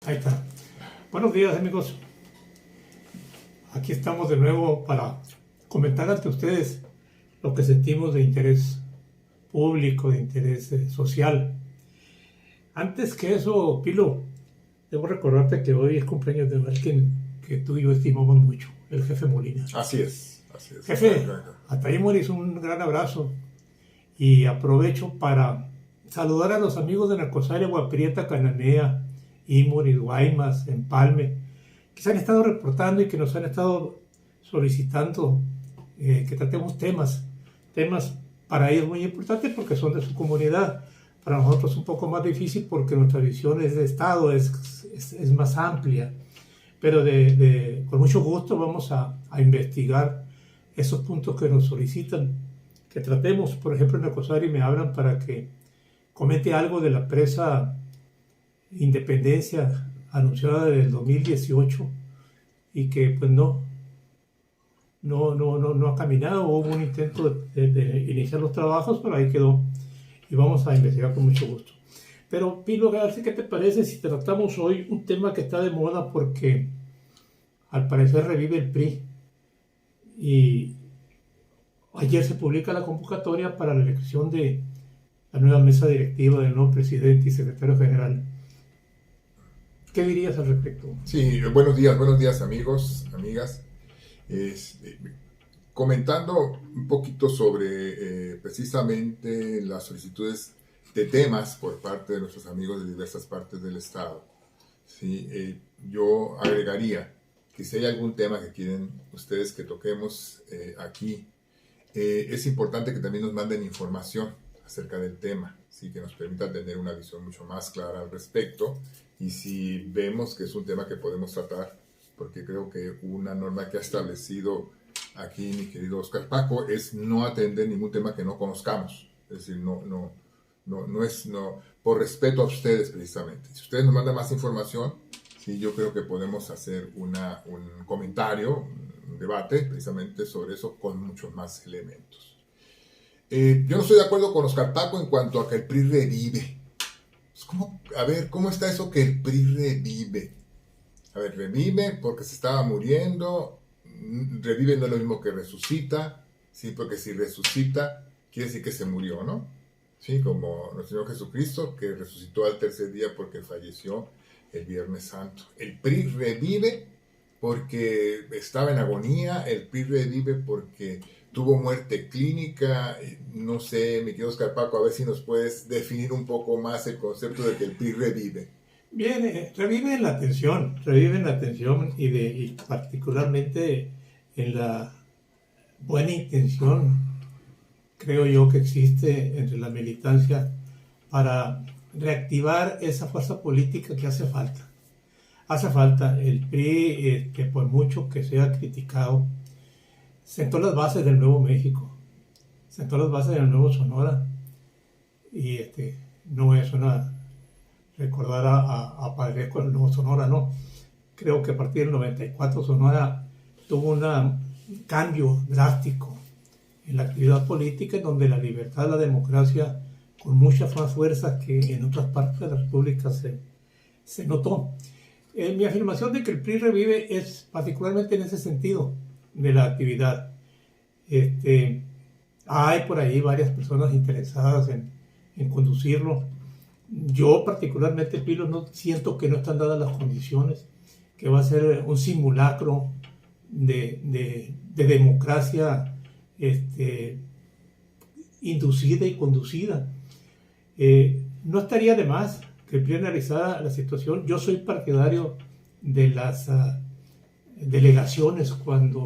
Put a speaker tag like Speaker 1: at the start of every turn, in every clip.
Speaker 1: Ahí está. Buenos días, amigos. Aquí estamos de nuevo para comentar ante ustedes lo que sentimos de interés público, de interés social. Antes que eso, Pilo, debo recordarte que hoy es cumpleaños de alguien que tú y yo estimamos mucho, el jefe Molina.
Speaker 2: Así es.
Speaker 1: Jefe, hasta ahí Moris, un gran abrazo. Y aprovecho para saludar a los amigos de Narcosarea, Guaprieta, Cananea, Imoris, Guaymas, Empalme, que se han estado reportando y que nos han estado solicitando que tratemos temas para ellos muy importantes porque son de su comunidad. Para nosotros es un poco más difícil porque nuestra visión es de Estado, es más amplia. Pero con mucho gusto vamos a investigar esos puntos que nos solicitan, que tratemos. Por ejemplo, en Narcosarea me hablan para que comente algo de la presa Independencia anunciada del 2018 y que pues no ha caminado. Hubo un intento de iniciar los trabajos, pero ahí quedó y vamos a investigar con mucho gusto. Pero Pilo, a ver qué te parece si tratamos hoy un tema que está de moda porque al parecer revive el PRI y ayer se publica la convocatoria para la elección de la nueva mesa directiva del nuevo presidente y secretario general. ¿Qué dirías al respecto?
Speaker 2: Sí, buenos días amigos, amigas. Comentando un poquito sobre precisamente las solicitudes de temas por parte de nuestros amigos de diversas partes del Estado. ¿Sí? Yo agregaría que si hay algún tema que quieren ustedes que toquemos aquí, es importante que también nos manden información acerca del tema, ¿sí? Que nos permita tener una visión mucho más clara al respecto. Y si vemos que es un tema que podemos tratar, porque creo que una norma que ha establecido aquí mi querido Oscar Paco es no atender ningún tema que no conozcamos. Es decir, por respeto a ustedes precisamente. Si ustedes nos mandan más información, sí, yo creo que podemos hacer un comentario, un debate precisamente sobre eso con muchos más elementos. Yo no estoy de acuerdo con Oscar Paco en cuanto a que el PRI revive. ¿Cómo está eso que el PRI revive? A ver, revive porque se estaba muriendo. Revive no es lo mismo que resucita, ¿sí? Porque si resucita, quiere decir que se murió, ¿no? Sí, como nuestro Señor Jesucristo, que resucitó al tercer día porque falleció el Viernes Santo. El PRI revive porque estaba en agonía, el PRI revive porque tuvo muerte clínica. No sé, mi querido Oscar Paco, a ver si nos puedes definir un poco más el concepto de que el PRI revive.
Speaker 1: Bien, revive en la atención y particularmente en la buena intención, creo yo, que existe entre la militancia para reactivar esa fuerza política que hace falta. Hace falta. El PRI, que por mucho que sea criticado, sentó las bases del Nuevo México, sentó las bases del Nuevo Sonora, y no es una recordar a Padre con el Nuevo Sonora, no. Creo que a partir del 94 Sonora tuvo un cambio drástico en la actividad política, en donde la libertad, la democracia, con mucha más fuerza que en otras partes de la República se notó. Mi afirmación de que el PRI revive es particularmente en ese sentido de la actividad. Hay por ahí varias personas interesadas en conducirlo. Yo particularmente, Pilo, no siento que no están dadas las condiciones, que va a ser un simulacro de democracia inducida y conducida. No estaría de más que el PRI analizara la situación. Yo soy partidario de las delegaciones cuando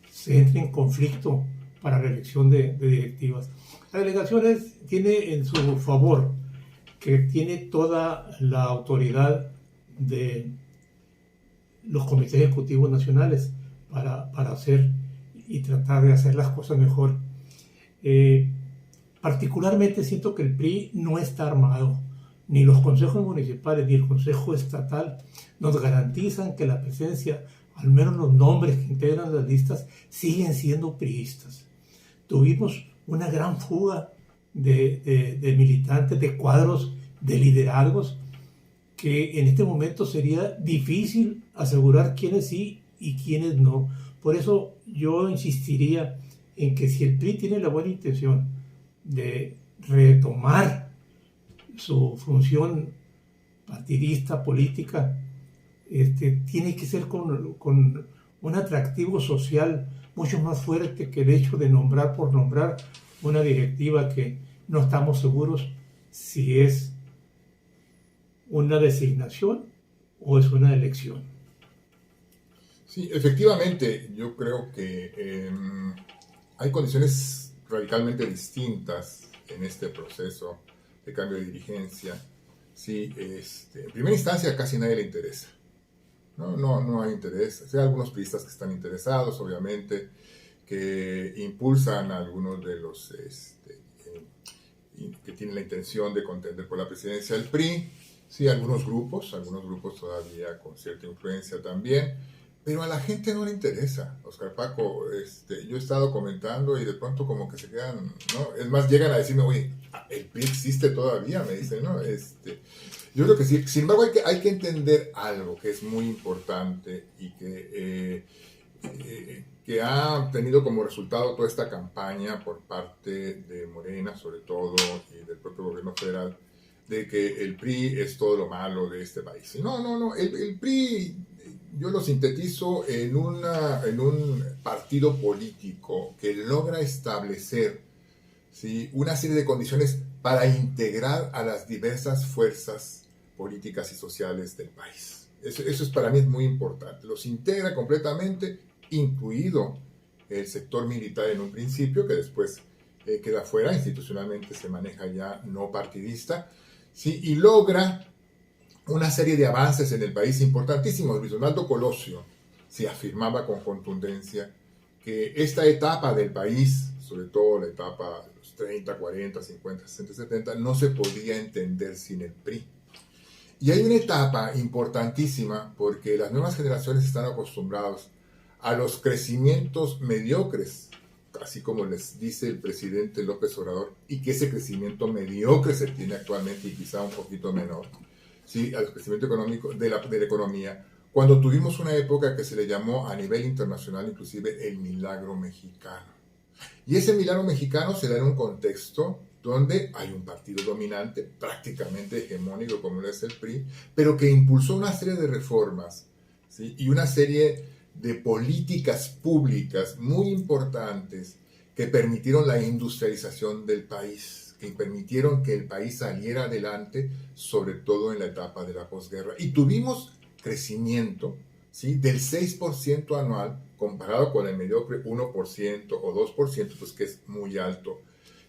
Speaker 1: se entra en conflicto para la elección de directivas. La delegación tiene en su favor que tiene toda la autoridad de los comités ejecutivos nacionales para hacer y tratar de hacer las cosas mejor. Particularmente siento que el PRI no está armado. Ni los consejos municipales ni el consejo estatal nos garantizan que la presencia, al menos los nombres que integran las listas, siguen siendo priistas. Tuvimos una gran fuga de militantes, de cuadros, de liderazgos que en este momento sería difícil asegurar quiénes sí y quiénes no. Por eso yo insistiría en que si el PRI tiene la buena intención de retomar su función partidista, política, tiene que ser con un atractivo social mucho más fuerte que el hecho de nombrar por nombrar una directiva que no estamos seguros si es una designación o es una elección.
Speaker 2: Sí, efectivamente, yo creo que hay condiciones radicalmente distintas en este proceso de cambio de dirigencia. Sí, en primera instancia casi nadie le interesa. No hay interés. Hay algunos priistas que están interesados, obviamente, que impulsan a algunos de los que tienen la intención de contender por la presidencia del PRI. Sí, algunos grupos todavía con cierta influencia también, pero a la gente no le interesa. Oscar Paco, yo he estado comentando y de pronto como que se quedan, ¿no? Es más, llegan a decirme, oye, el PRI existe todavía, me dicen, ¿no? Yo creo que sí. Sin embargo, hay que entender algo que es muy importante y que ha tenido como resultado toda esta campaña por parte de Morena, sobre todo, y del propio gobierno federal, de que el PRI es todo lo malo de este país. No, el PRI, yo lo sintetizo en un partido político que logra establecer, ¿sí?, una serie de condiciones para integrar a las diversas fuerzas políticas y sociales del país. Eso es, para mí es muy importante. Los integra completamente, incluido el sector militar en un principio, que después queda fuera, institucionalmente se maneja ya no partidista, ¿sí?, y logra una serie de avances en el país importantísimos. Luis Donaldo Colosio se afirmaba con contundencia que esta etapa del país, sobre todo la etapa de los 30, 40, 50, 60, 70, no se podía entender sin el PRI. Y hay una etapa importantísima porque las nuevas generaciones están acostumbrados a los crecimientos mediocres, así como les dice el presidente López Obrador, y que ese crecimiento mediocre se tiene actualmente y quizá un poquito menor, ¿sí?, al crecimiento económico de la economía, cuando tuvimos una época que se le llamó a nivel internacional inclusive el milagro mexicano. Y ese milagro mexicano se da en un contexto donde hay un partido dominante, prácticamente hegemónico como es el PRI, pero que impulsó una serie de reformas, ¿sí?, y una serie de políticas públicas muy importantes que permitieron la industrialización del país, que permitieron que el país saliera adelante, sobre todo en la etapa de la posguerra. Y tuvimos crecimiento, ¿sí?, del 6% anual, comparado con el mediocre 1% o 2%, pues que es muy alto.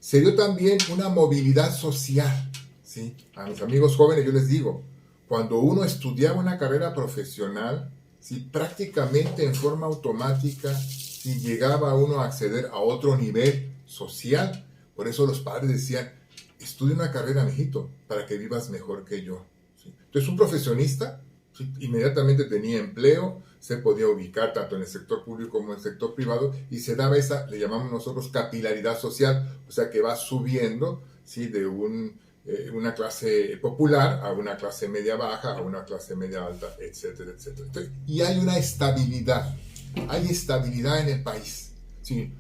Speaker 2: Se dio también una movilidad social, ¿sí? A mis amigos jóvenes yo les digo, cuando uno estudiaba una carrera profesional, ¿sí?, prácticamente en forma automática, ¿sí?, llegaba uno a acceder a otro nivel social. Por eso los padres decían, estudia una carrera, mijito, para que vivas mejor que yo, ¿sí? Entonces un profesionista, ¿sí?, inmediatamente tenía empleo, se podía ubicar tanto en el sector público como en el sector privado, y se daba esa, le llamamos nosotros, capilaridad social, o sea que va subiendo, ¿sí?, de una clase popular a una clase media baja, a una clase media alta, etcétera, etcétera. Entonces, y hay una estabilidad en el país, ¿sí?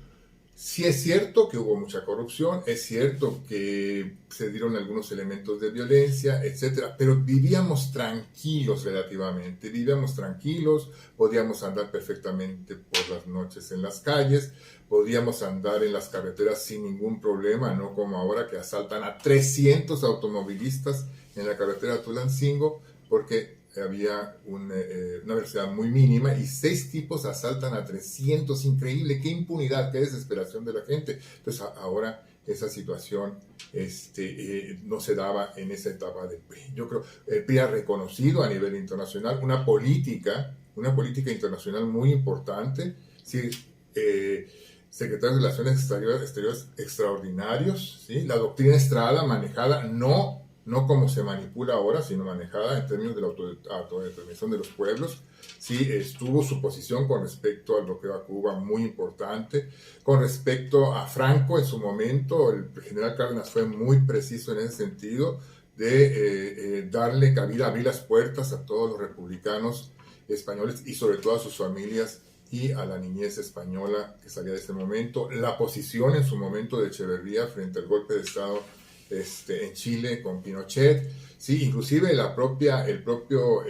Speaker 2: Sí es cierto que hubo mucha corrupción, es cierto que se dieron algunos elementos de violencia, etcétera, pero vivíamos tranquilos relativamente, podíamos andar perfectamente por las noches en las calles, podíamos andar en las carreteras sin ningún problema, no como ahora que asaltan a 300 automovilistas en la carretera Tulancingo, porque había una velocidad muy mínima y 6 tipos asaltan a 300, increíble, qué impunidad, qué desesperación de la gente. Entonces ahora esa situación no se daba en esa etapa del PRI. Yo creo que el PRI ha reconocido a nivel internacional una política internacional muy importante, ¿sí? Secretarios de Relaciones Exteriores extraordinarios, ¿sí? La doctrina Estrada manejada no como se manipula ahora, sino manejada en términos de la autodeterminación de los pueblos. Sí, estuvo su posición con respecto al bloqueo a Cuba muy importante. Con respecto a Franco, en su momento, el general Cárdenas fue muy preciso en ese sentido, de darle cabida, abrir las puertas a todos los republicanos españoles y sobre todo a sus familias y a la niñez española que salía de ese momento. La posición en su momento de Echeverría frente al golpe de Estado en Chile con Pinochet, sí, inclusive el propio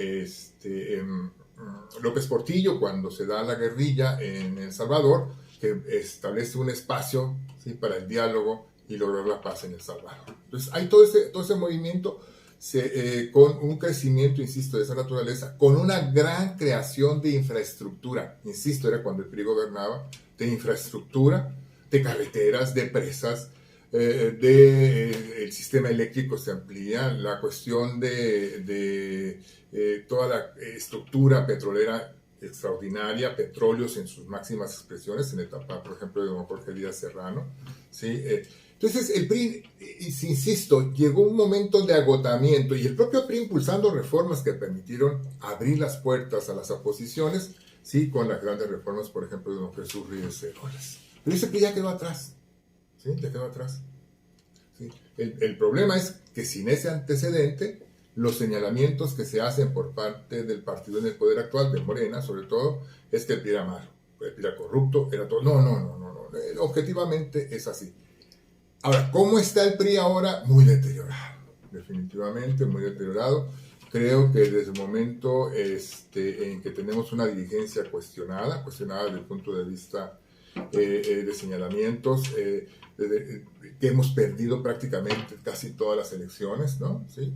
Speaker 2: López Portillo, cuando se da la guerrilla en El Salvador, que establece un espacio, ¿sí?, para el diálogo y lograr la paz en El Salvador. Entonces hay todo ese movimiento con un crecimiento, insisto, de esa naturaleza, con una gran creación de infraestructura, insisto, era cuando el PRI gobernaba, de infraestructura, de carreteras, de presas, el sistema eléctrico se amplía, la cuestión de toda la estructura petrolera extraordinaria, petróleos en sus máximas expresiones, en la etapa, por ejemplo, de don Jorge Díaz Serrano, ¿sí? Entonces el PRI, insisto, llegó un momento de agotamiento y el propio PRI impulsando reformas que permitieron abrir las puertas a las oposiciones, ¿sí?, con las grandes reformas, por ejemplo, de don Jesús Ríos Heroles. Pero ese PRI ya quedó atrás, ¿sí? Ya quedó atrás. ¿Sí? El problema es que sin ese antecedente, los señalamientos que se hacen por parte del partido en el poder actual, de Morena sobre todo, es que el PRI era malo, el PRI era corrupto, era todo. No. Objetivamente es así. Ahora, ¿cómo está el PRI ahora? Muy deteriorado, definitivamente muy deteriorado. Creo que desde el momento en que tenemos una dirigencia cuestionada desde el punto de vista de señalamientos, que hemos perdido prácticamente casi todas las elecciones, ¿no? ¿Sí?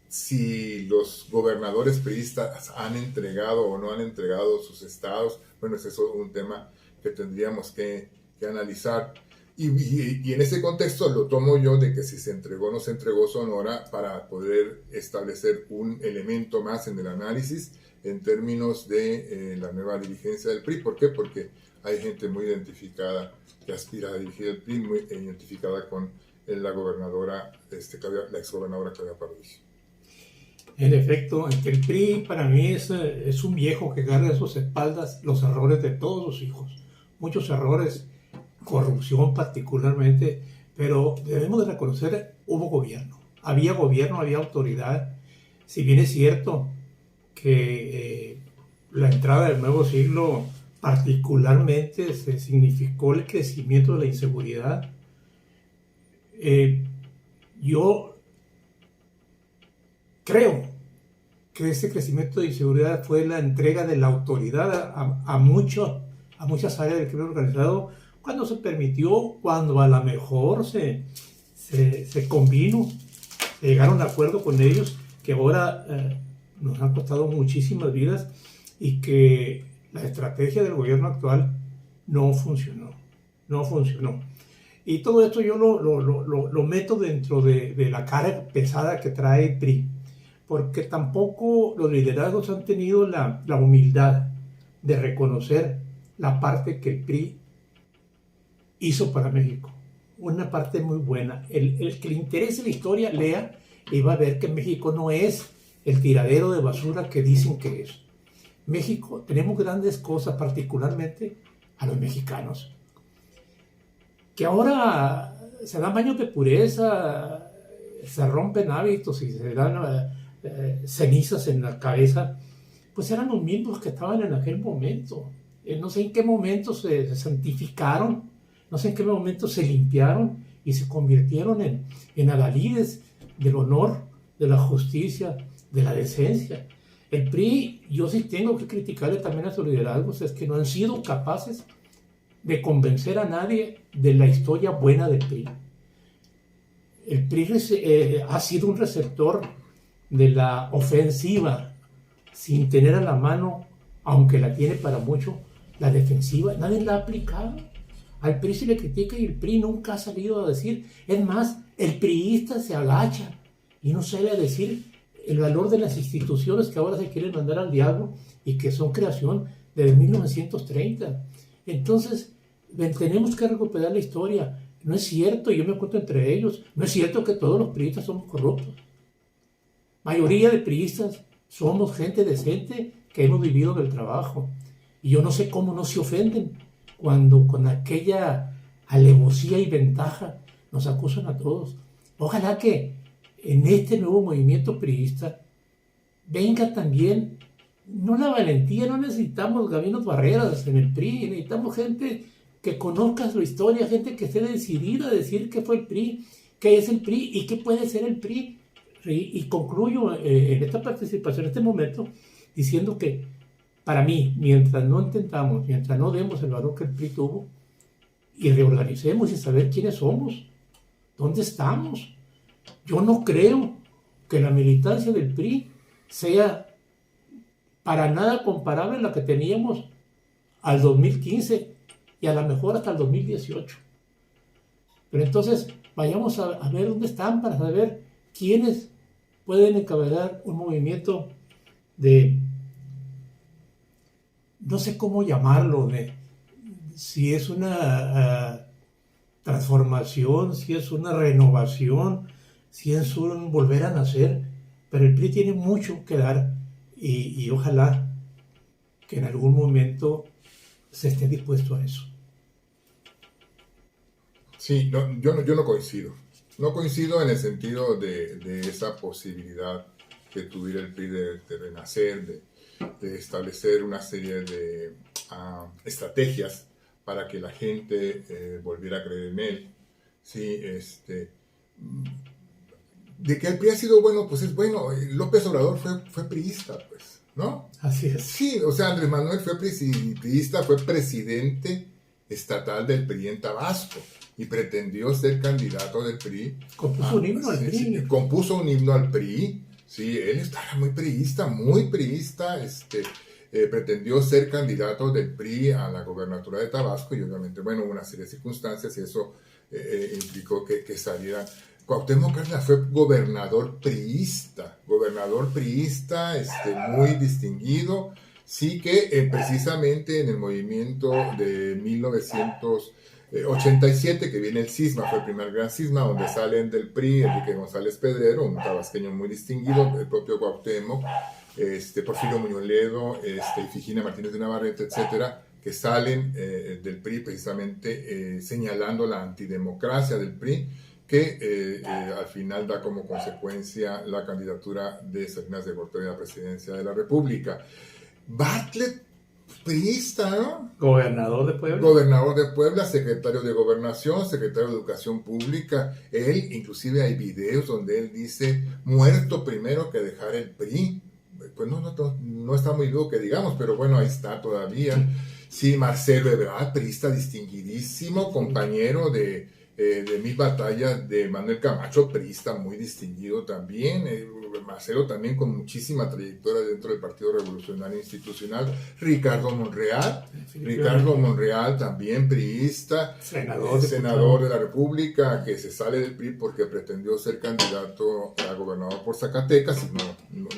Speaker 2: Si los gobernadores priistas han entregado o no han entregado sus estados, bueno, es eso un tema que tendríamos que analizar. Y en ese contexto lo tomo yo de que si se entregó o no se entregó Sonora para poder establecer un elemento más en el análisis en términos de la nueva dirigencia del PRI. ¿Por qué? Porque hay gente muy identificada que aspira a dirigir el PRI, muy identificada con la gobernadora, la exgobernadora Claudia Pardillo.
Speaker 1: En efecto, el PRI para mí es un viejo que carga en sus espaldas los errores de todos sus hijos. Muchos errores, corrupción particularmente, pero debemos de reconocer, hubo gobierno, había autoridad. Si bien es cierto que la entrada del nuevo siglo particularmente se significó el crecimiento de la inseguridad, yo creo que ese crecimiento de inseguridad fue la entrega de la autoridad a muchas áreas del crimen organizado, cuando se permitió, cuando a lo mejor se convino, se llegaron a acuerdo con ellos, que ahora nos han costado muchísimas vidas y que la estrategia del gobierno actual no funcionó. Y todo esto yo lo meto dentro de la carga pesada que trae el PRI, porque tampoco los liderazgos han tenido la humildad de reconocer la parte que el PRI hizo para México. Una parte muy buena. El que le interese la historia, lea y va a ver que México no es el tiradero de basura que dicen que es. México, tenemos grandes cosas, particularmente a los mexicanos, que ahora se dan baños de pureza, se rompen hábitos y se dan cenizas en la cabeza, pues eran los mismos que estaban en aquel momento. No sé en qué momento se santificaron, no sé en qué momento se limpiaron y se convirtieron en adalides del honor, de la justicia, de la decencia. El PRI, yo sí tengo que criticarle también a sus liderazgos, es que no han sido capaces de convencer a nadie de la historia buena del PRI. El PRI ha sido un receptor de la ofensiva sin tener a la mano, aunque la tiene para mucho, la defensiva. Nadie la ha aplicado. Al PRI se le critica y el PRI nunca ha salido a decir. Es más, el priista se agacha y no sale a decir el valor de las instituciones que ahora se quieren mandar al diablo y que son creación desde 1930. Entonces, tenemos que recuperar la historia. No es cierto, yo me cuento entre ellos, no es cierto que todos los priistas somos corruptos. Mayoría de priistas somos gente decente que hemos vivido del trabajo. Y yo no sé cómo no se ofenden cuando con aquella alevosía y ventaja nos acusan a todos. Ojalá que en este nuevo movimiento priista venga también, no la valentía, no necesitamos Gabinos Barreras en el PRI, necesitamos gente que conozca su historia, gente que esté decidida a decir qué fue el PRI, qué es el PRI y qué puede ser el PRI. Y concluyo en esta participación, en este momento, diciendo que para mí, mientras no intentamos, mientras no demos el valor que el PRI tuvo y reorganicemos y saber quiénes somos, dónde estamos, yo no creo que la militancia del PRI sea para nada comparable a la que teníamos al 2015 y a lo mejor hasta el 2018. Pero entonces vayamos a ver dónde están para saber quiénes pueden encabezar un movimiento de, no sé cómo llamarlo, de si es una transformación, si es una renovación, si es un volver a nacer, pero el PRI tiene mucho que dar y ojalá que en algún momento se esté dispuesto a eso.
Speaker 2: Sí, no, yo no coincido. No coincido en el sentido de esa posibilidad que tuviera el PRI de renacer, de establecer una serie de estrategias para que la gente volviera a creer en él. Sí, de que el PRI ha sido bueno, pues es bueno. López Obrador fue priista, pues, ¿no?
Speaker 1: Así es.
Speaker 2: Sí, o sea, Andrés Manuel fue priista, fue presidente estatal del PRI en Tabasco y pretendió ser candidato del PRI.
Speaker 1: Compuso un himno al PRI.
Speaker 2: Sí, compuso un himno al PRI. Sí, él estaba muy priista. Pretendió ser candidato del PRI a la gobernatura de Tabasco y obviamente, bueno, hubo una serie de circunstancias y eso implicó que saliera. Cuauhtémoc Cárdenas fue gobernador priista, muy distinguido, sí que precisamente en el movimiento de 1987, que viene el cisma, fue el primer gran cisma, donde salen del PRI Enrique González Pedrero, un tabasqueño muy distinguido, el propio Cuauhtémoc, Porfirio Muñoz Ledo, Ifigenia Martínez de Navarrete, etcétera, que salen del PRI precisamente señalando la antidemocracia del PRI, que al final da como consecuencia la candidatura de Salinas de Gortari a la presidencia de la República. Bartlett, priista, ¿no?
Speaker 1: Gobernador de Puebla.
Speaker 2: Gobernador de Puebla, secretario de Gobernación, secretario de Educación Pública. Él, inclusive hay videos donde él dice, muerto primero que dejar el PRI. Pues no está muy duro que digamos, pero bueno, ahí está todavía. Sí, Marcelo Ebrard, priista distinguidísimo, compañero de mil batallas de Manuel Camacho, priista muy distinguido también. Marcelo también con muchísima trayectoria dentro del Partido Revolucionario Institucional. Ricardo Monreal también priista, senador de la República, que se sale del PRI porque pretendió ser candidato a gobernador por Zacatecas y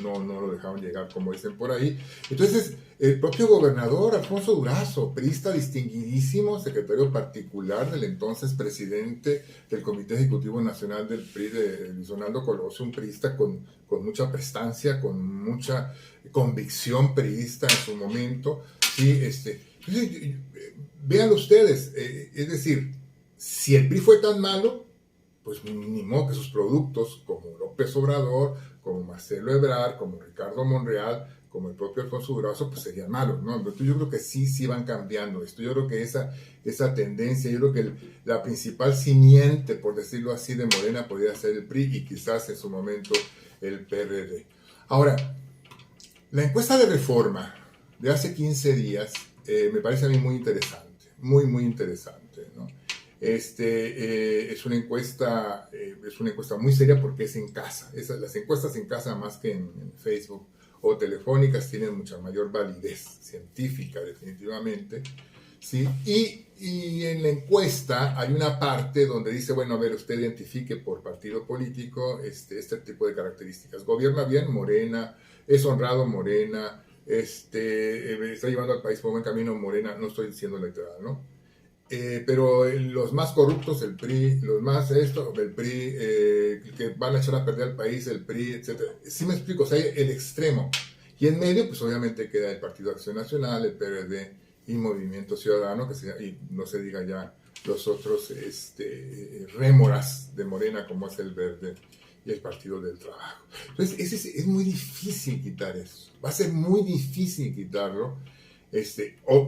Speaker 2: no lo dejaron llegar, como dicen por ahí. Entonces, el propio gobernador Alfonso Durazo, priista distinguidísimo, secretario particular del entonces presidente del Comité Ejecutivo Nacional del PRI, de Luis Donaldo Colosio, un priista con mucha prestancia, con mucha convicción priista en su momento. Sí, véanlo ustedes, es decir, si el PRI fue tan malo, pues ni modo que sus productos, como López Obrador, como Marcelo Ebrard, como Ricardo Monreal, como el propio Alfonso Durazo, pues serían malos, ¿no? Entonces yo creo que sí van cambiando esto. Yo creo que esa tendencia, yo creo que la principal simiente, por decirlo así, de Morena podría ser el PRI y quizás en su momento el PRD. Ahora, la encuesta de Reforma de hace 15 días me parece a mí muy interesante, muy interesante, ¿no? Es una encuesta muy seria porque es en casa. Las encuestas en casa, más que en Facebook o telefónicas, tienen mucha mayor validez científica, definitivamente, ¿sí? Y en la encuesta hay una parte donde dice, bueno, a ver, usted identifique por partido político este tipo de características. Gobierna bien, Morena; es honrado, Morena; está llevando al país por buen camino, Morena. No estoy diciendo literal, ¿no? Pero los más corruptos, el PRI; los más el PRI, que van a echar a perder al país, el PRI, etc. Sí me explico, o sea, el extremo. Y en medio, pues obviamente queda el Partido Acción Nacional, el PRD y Movimiento Ciudadano, y no se diga ya los otros rémoras de Morena, como es el Verde y el Partido del Trabajo. Entonces, es muy difícil quitar eso. Va a ser muy difícil quitarlo.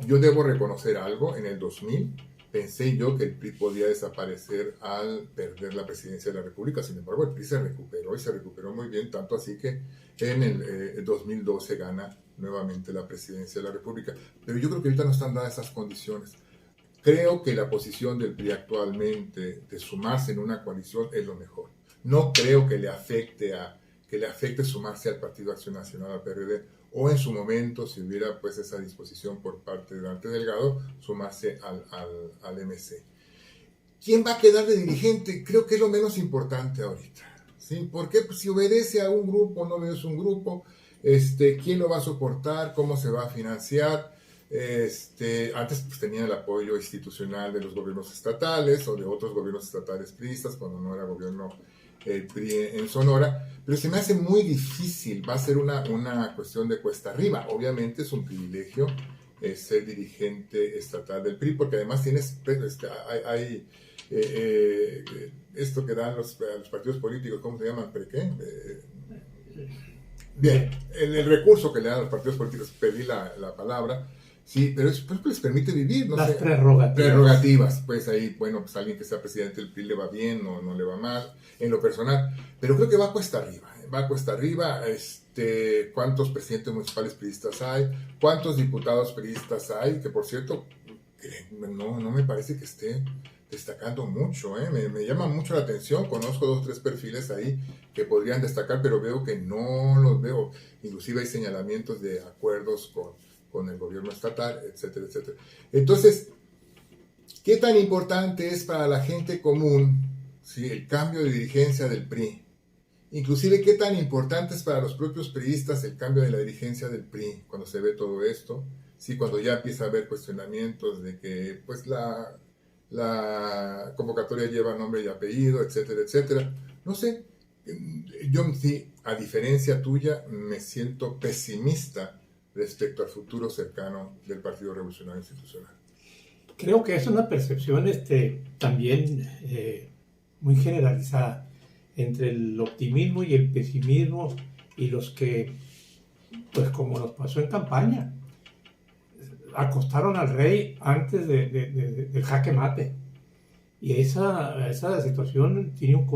Speaker 2: Yo debo reconocer algo. En el 2000 pensé yo que el PRI podía desaparecer al perder la presidencia de la República. Sin embargo, el PRI se recuperó y se recuperó muy bien, tanto así que en el 2012 gana nuevamente la presidencia de la República. Pero yo creo que ahorita no están dadas esas condiciones. Creo que la posición del PRI actualmente de sumarse en una coalición es lo mejor. No creo que le afecte sumarse al Partido Acción Nacional, al PRD, o en su momento, si hubiera pues esa disposición por parte de Dante Delgado, sumarse al MC. ¿Quién va a quedar de dirigente? Creo que es lo menos importante ahorita, ¿sí? Porque pues, si obedece a un grupo, no obedece a un grupo, ¿quién lo va a soportar? ¿Cómo se va a financiar? Antes pues, tenía el apoyo institucional de los gobiernos estatales o de otros gobiernos estatales priistas cuando no era gobierno PRI en Sonora, pero se me hace muy difícil. Va a ser una cuestión de cuesta arriba. Obviamente es un privilegio ser dirigente estatal del PRI, porque además tienes hay esto que dan los partidos políticos, ¿cómo se llama? ¿Qué? Bien, el recurso que le dan a los partidos políticos, pedí la palabra. Sí, pero eso les permite vivir,
Speaker 1: las prerrogativas.
Speaker 2: Pues ahí, bueno, pues alguien que sea presidente del PRI le va bien o no le va mal, en lo personal. Pero creo que va cuesta arriba, ¿cuántos presidentes municipales priistas hay? ¿Cuántos diputados priistas hay? Que por cierto, no me parece que esté destacando mucho, me llama mucho la atención. Conozco 2 o 3 perfiles ahí que podrían destacar, pero veo que no los veo. Inclusive hay señalamientos de acuerdos con el gobierno estatal, etcétera, etcétera. Entonces, ¿qué tan importante es para la gente común, ¿sí?, el cambio de dirigencia del PRI? Inclusive, ¿qué tan importante es para los propios priistas el cambio de la dirigencia del PRI cuando se ve todo esto? ¿Sí? Cuando ya empieza a haber cuestionamientos de que pues la convocatoria lleva nombre y apellido, etcétera, etcétera. No sé, yo sí, a diferencia tuya, me siento pesimista respecto al futuro cercano del Partido Revolucionario Institucional.
Speaker 1: Creo que es una percepción también muy generalizada entre el optimismo y el pesimismo, y los que, pues como nos pasó en campaña, acostaron al rey antes del jaque mate. Y esa situación tiene un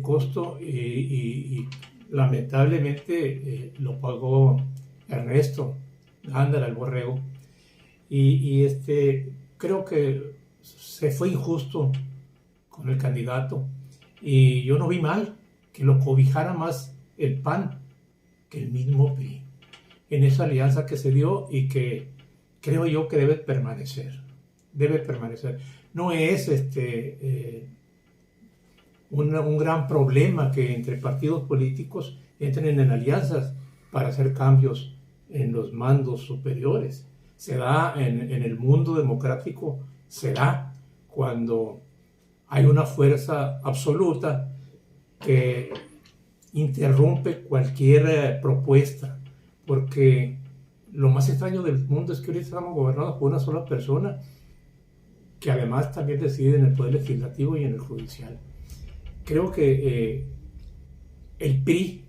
Speaker 1: costo y lamentablemente lo pagó Ernesto Gándara, el borrego, y creo que se fue injusto con el candidato, y yo no vi mal que lo cobijara más el PAN que el mismo PRI en esa alianza que se dio, y que creo yo que debe permanecer. No es un gran problema que entre partidos políticos entren en alianzas para hacer cambios en los mandos superiores. Se da en el mundo democrático, se da cuando hay una fuerza absoluta que interrumpe cualquier propuesta, porque lo más extraño del mundo es que ahorita estamos gobernados por una sola persona, que además también decide en el Poder Legislativo y en el Judicial. Creo que el PRI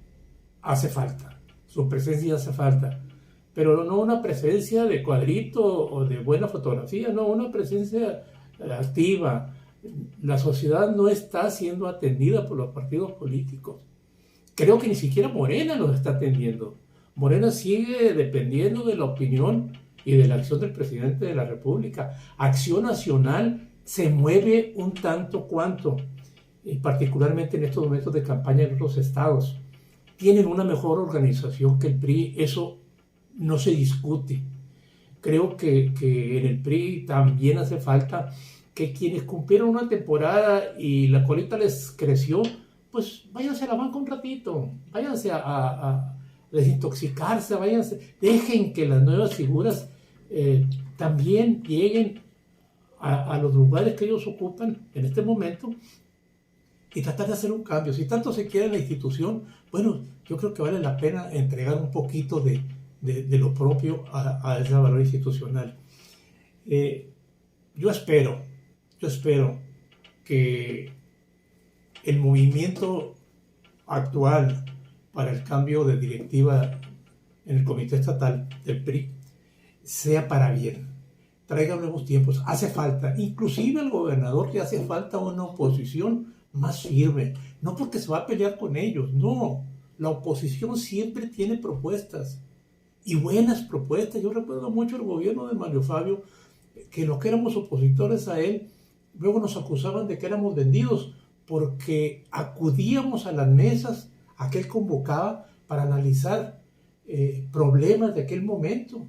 Speaker 1: hace falta, su presencia hace falta, pero no una presencia de cuadrito o de buena fotografía, no, una presencia activa. La sociedad no está siendo atendida por los partidos políticos. Creo que ni siquiera Morena los está atendiendo. Morena sigue dependiendo de la opinión y de la acción del presidente de la República. Acción Nacional se mueve un tanto cuanto, y particularmente en estos momentos de campaña en otros estados. Tienen una mejor organización que el PRI, eso no se discute. Creo que en el PRI también hace falta que quienes cumplieron una temporada y la colita les creció, pues váyanse a la banca un ratito, váyanse a desintoxicarse, dejen que las nuevas figuras también lleguen a los lugares que ellos ocupan en este momento, y tratar de hacer un cambio. Si tanto se quiere en la institución, bueno, yo creo que vale la pena entregar un poquito de lo propio a ese valor institucional. Yo espero que el movimiento actual para el cambio de directiva en el comité estatal del PRI sea para bien, traiga nuevos tiempos. Hace falta, inclusive al gobernador le hace falta una oposición más firme, no porque se va a pelear con ellos, no, la oposición siempre tiene propuestas y buenas propuestas. Yo recuerdo mucho el gobierno de Mario Fabio, que los que éramos opositores a él, luego nos acusaban de que éramos vendidos, porque acudíamos a las mesas a que él convocaba para analizar problemas de aquel momento.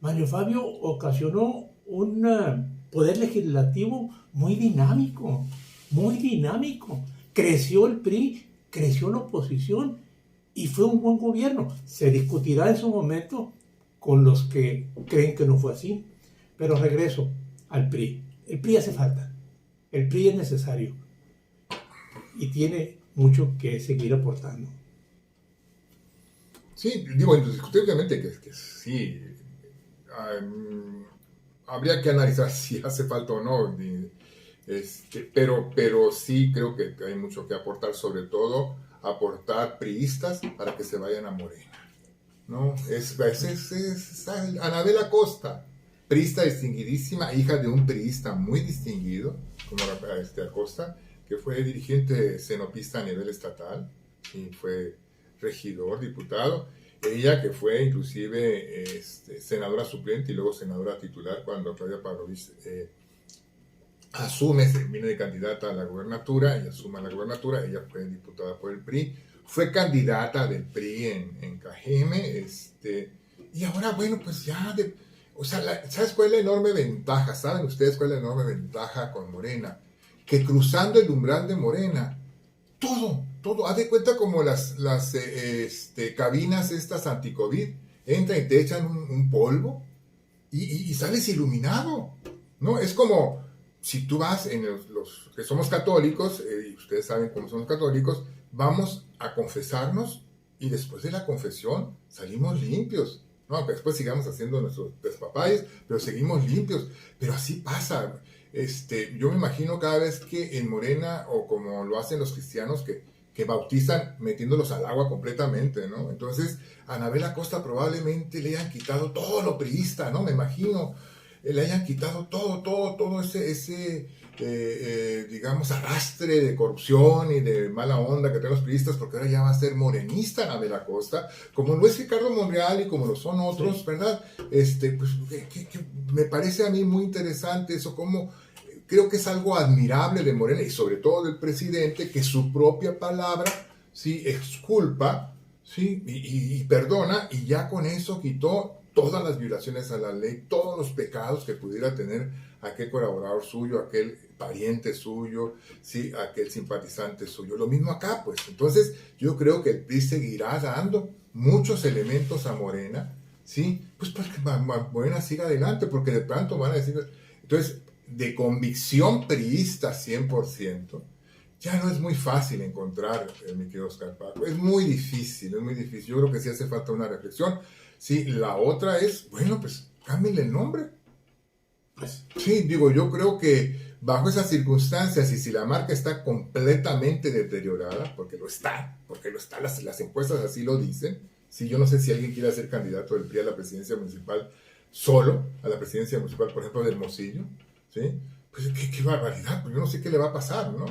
Speaker 1: Mario Fabio ocasionó un poder legislativo muy dinámico, muy dinámico. Creció el PRI, creció la oposición y fue un buen gobierno. Se discutirá en su momento con los que creen que no fue así. Pero regreso al PRI. El PRI hace falta. El PRI es necesario. Y tiene mucho que seguir aportando.
Speaker 2: Sí, digo, indiscutiblemente que sí. Habría que analizar si hace falta o no. Pero sí creo que hay mucho que aportar, sobre todo aportar priistas para que se vayan a Morena, ¿no? Es Anabel Acosta, priista distinguidísima, hija de un priista muy distinguido, como Acosta, que fue dirigente cenopista a nivel estatal, y fue regidor, diputado. Ella que fue inclusive senadora suplente y luego senadora titular cuando Claudia Pavlovich viene de candidata a la gubernatura y asume la gubernatura. Ella fue diputada por el PRI, fue candidata del PRI en Cajeme, y ahora, bueno, pues ya, ¿sabes cuál es la enorme ventaja? ¿Saben ustedes cuál es la enorme ventaja con Morena? Que cruzando el umbral de Morena, todo, haz de cuenta como las cabinas estas anti-COVID, entran y te echan un polvo y sales iluminado, ¿no? Es como si tú vas en los que somos católicos, y ustedes saben cómo somos católicos, vamos a confesarnos y después de la confesión salimos limpios, ¿no? Aunque después sigamos haciendo nuestros despapayes, pero seguimos limpios. Pero así pasa. Yo me imagino cada vez que en Morena, o como lo hacen los cristianos, que bautizan metiéndolos al agua completamente, ¿no? Entonces, a Anabel Acosta probablemente le hayan quitado todo lo priista, ¿no? Me imagino, le hayan quitado todo ese digamos, arrastre de corrupción y de mala onda que tienen los priistas, porque ahora ya va a ser morenista Anabel Acosta, como lo es Ricardo Monreal y como lo son otros, sí. ¿Verdad? Pues que me parece a mí muy interesante eso, como creo que es algo admirable de Morena y sobre todo del presidente, que su propia palabra, sí, exculpa, sí, y perdona, y ya con eso quitó todas las violaciones a la ley, todos los pecados que pudiera tener aquel colaborador suyo, aquel pariente suyo, sí, aquel simpatizante suyo. Lo mismo acá, pues. Entonces, yo creo que el PRI seguirá dando muchos elementos a Morena, sí, pues para que Morena siga adelante, porque de pronto van a decir. Entonces, de convicción priista 100%, ya no es muy fácil encontrar, mi querido Oscar Paco. Es muy difícil. Yo creo que sí hace falta una reflexión. Sí, la otra es, bueno, pues cámbienle el nombre. Pues, sí, digo, yo creo que bajo esas circunstancias, y si la marca está completamente deteriorada, porque lo está, las encuestas así lo dicen. Sí, yo no sé si alguien quiere ser candidato del PRI a la presidencia municipal solo, a la presidencia municipal, por ejemplo, de Hermosillo, ¿sí? Pues qué barbaridad, pues yo no sé qué le va a pasar, ¿no?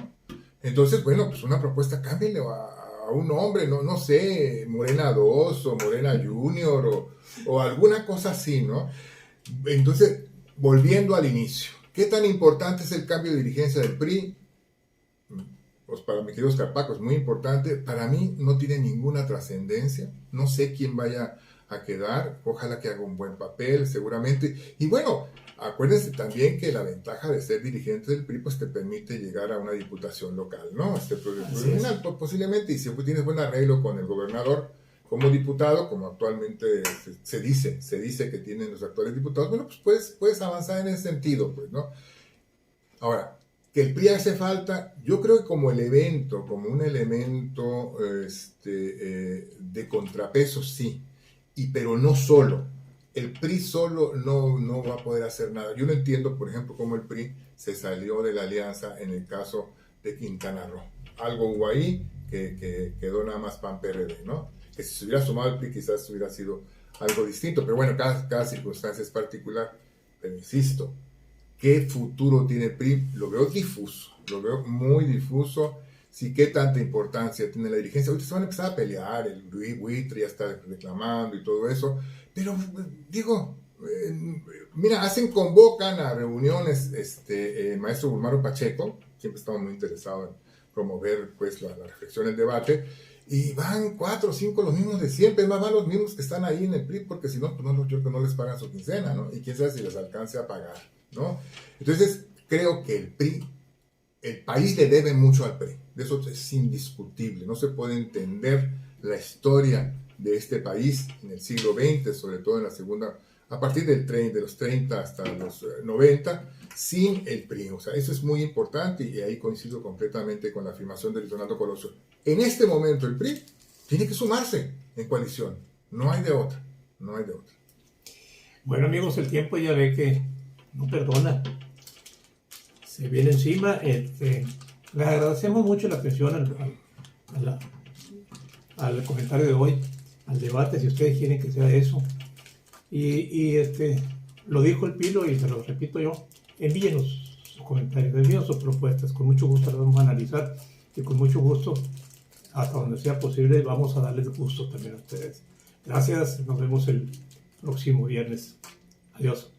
Speaker 2: Entonces, bueno, pues una propuesta, cámbienle a un hombre, no sé, Morena 2 o Morena Junior o alguna cosa así, ¿no? Entonces, volviendo al inicio, ¿qué tan importante es el cambio de dirigencia del PRI? Pues para mi querido Oscar Paco es muy importante. Para mí no tiene ninguna trascendencia. No sé quién vaya a quedar. Ojalá que haga un buen papel, seguramente. Y bueno, acuérdense también que la ventaja de ser dirigente del PRI pues te permite llegar a una diputación local, ¿no? Posiblemente, y si tienes buen arreglo con el gobernador como diputado, como actualmente se dice que tienen los actuales diputados, bueno, pues puedes avanzar en ese sentido, pues, ¿no? Ahora, que el PRI hace falta, yo creo que como un elemento de contrapeso, sí, pero no solo. El PRI solo no va a poder hacer nada. Yo no entiendo, por ejemplo, cómo el PRI se salió de la alianza en el caso de Quintana Roo. Algo hubo ahí que quedó nada más PAN-PRD, ¿no? Que si se hubiera sumado el PRI quizás hubiera sido algo distinto, pero bueno, cada circunstancia es particular. Pero insisto, ¿qué futuro tiene el PRI? Lo veo difuso, lo veo muy difuso. Sí, ¿qué tanta importancia tiene la dirigencia? Ahorita se van a empezar a pelear, el Buitre ya está reclamando y todo eso, pero digo, mira, convocan a reuniones, el maestro Guzmán Pacheco, siempre estamos muy interesados en promover pues la reflexión, el debate, y van 4 o 5 los mismos de siempre, más van los mismos que están ahí en el PRI, porque si no, pues no, yo creo que no les pagan su quincena, ¿no? Y quién sabe si les alcance a pagar, ¿no? Entonces, creo que el PRI, el país le debe mucho al PRI, de eso es indiscutible, no se puede entender la historia de este país en el siglo XX, sobre todo en la segunda, a partir de los 30 hasta los 90, sin el PRI. O sea, eso es muy importante y ahí coincido completamente con la afirmación de Luis Donaldo Colosio. En este momento el PRI tiene que sumarse en coalición, no hay de otra, no hay de otra.
Speaker 1: Bueno, amigos, el tiempo ya ve que no perdona, se viene encima. Les agradecemos mucho la atención al comentario de hoy, al debate, si ustedes quieren que sea eso. Y lo dijo el Pilo y se lo repito yo, envíenos sus comentarios, envíenos sus propuestas, con mucho gusto las vamos a analizar y con mucho gusto, hasta donde sea posible, vamos a darles gusto también a ustedes. Gracias, nos vemos el próximo viernes. Adiós.